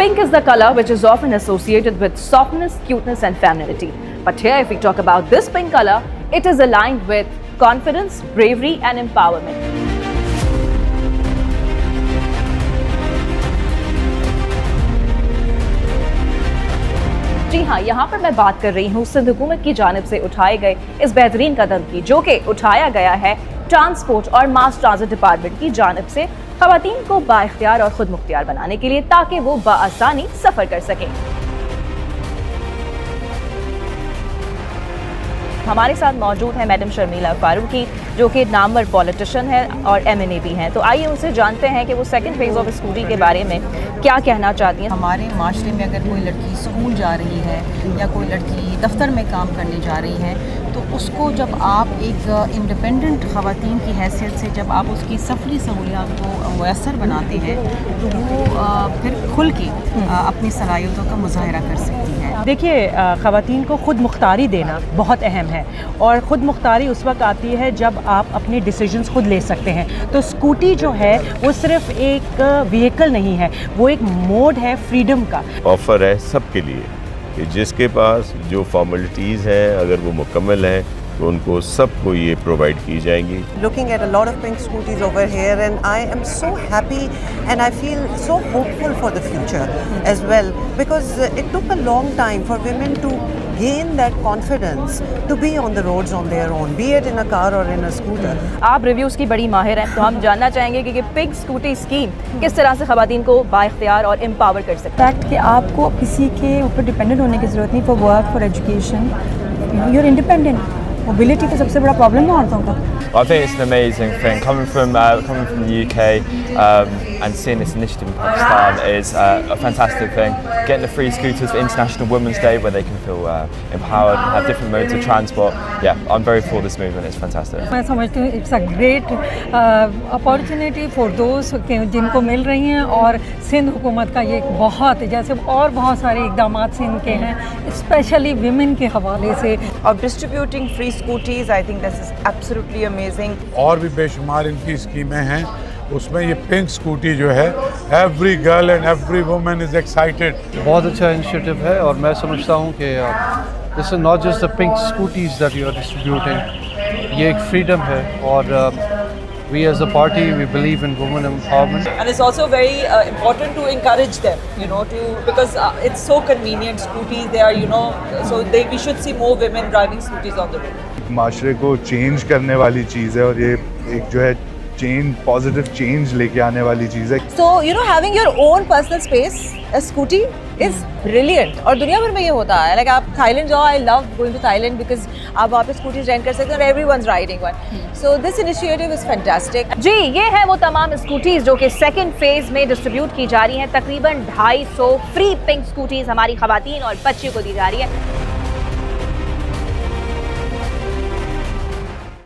Pink is the color which is often associated with softness, cuteness and femininity. But here if we talk about this pink color, it is aligned with confidence, bravery and empowerment. जी हाँ, यहाँ पर मैं बात कर रही हूँ सिंध हुकूमत की जानिब से उठाए गए इस बेहतरीन कदम की, जो कि उठाया गया है ट्रांसपोर्ट और मास ट्रांजिट डिपार्टमेंट की जानिब से खवातीन को बाइख्तियार और खुद मुख्तियार बनाने के लिए, ताकि वो बआसानी सफ़र कर सकें। हमारे साथ मौजूद है मैडम शर्मिला फारूकी, जो कि नामवर पॉलिटिशियन है और MNA भी हैं। तो आइए उनसे जानते हैं कि वो सेकंड फेज़ ऑफ स्कूटी के बारे में क्या कहना चाहती हैं। हमारे माशरे में अगर कोई लड़की स्कूल जा रही है या कोई लड़की दफ्तर में काम करने जा रही है, तो उसको जब आप एक इंडिपेंडेंट ख़वातीन की हैसियत से जब आप उसकी सफरी सहूलियात को मुयसर बनाते हैं, तो वो फिर खुल के अपनी सलाहियतों का मुज़ाहरा कर सकती है। देखिए, ख़वातीन को ख़ुद मुख्तारी देना बहुत अहम है, और ख़ुद मुख्तारी उस वक्त आती है जब आप अपने डिसीजंस खुद ले सकते हैं। तो स्कूटी जो है वो सिर्फ एक व्हीकल नहीं है, वो एक मोड है फ्रीडम का। ऑफ़र है सबके लिए कि जिसके पास जो फॉर्मेलिटीज़ हैं अगर वो मुकम्मल हैं तो उनको सबको ये प्रोवाइड की जाएंगी। Looking at a lot of pink scooties over here, and I am so happy and I feel so hopeful for the future as well, because it took a long time for women to gain that confidence to be on the roads on their own, be it in a car or in a scooter. आप reviews की बड़ी माहिर हैं, तो हम जानना चाहेंगे कि पिंक स्कूटी स्कीम किस तरह से खवातीन को बाइख्तियार और एम्पावर कर सकता है। फैक्ट कि आपको किसी के ऊपर डिपेंडेंट होने की ज़रूरत नहीं, for work, for education, you are independent. Mobility तो सबसे बड़ा प्रॉब्लम है औरतों का। I think it's an amazing thing. Coming from the UK and seeing this initiative in Pakistan is a fantastic thing. Getting the free scooters for International Women's Day, where they can feel empowered and have different modes of transport. Yeah, I'm very for this movement. It's fantastic. मैं समझती हूँ it's a great opportunity for those जिनको मिल रही हैं, और सिंध हुकूमत का ये बहुत, जैसे और बहुत सारे इकदाम सिंध के हैं, स्पेशली विमेन के हवाले से। Of distributing free scooties, I think this is absolutely amazing. और भी बेशुमार इनकी स्कीमें हैं, उसमें ये पिंक स्कूटी जो है, every girl and every woman is excited. बहुत अच्छा इनिशिएटिव है, और मैं समझता हूँ कि this is not just the pink scooties that you are distributing, ये एक फ्रीडम है, और we as a party, we believe in women empowerment. And it's also very important to encourage them, because it's so convenient. Scooties, they are, so we should see more women driving scooties on the road. माशरे को change करने वाली चीज़ है, और ये एक जो है पॉजिटिव चेंज लेके आने वाली चीज़ है। So having your own personal space, a scooty is brilliant. और दुनिया भर में ये होता है, like आप थाईलैंड जाओ, I love going to Thailand because आप वहाँ पे स्कूटीज रेंट कर सकते हैं और everyone's riding one. So this initiative is fantastic. जी, ये है वो तमाम स्कूटीज जो कि सेकंड फेज में डिस्ट्रीब्यूट की जा रही हैं। तकरीबन 250 फ्री पिंक स्कूटीज हमारी खवातीन और बच्चियों को दी जा रही है।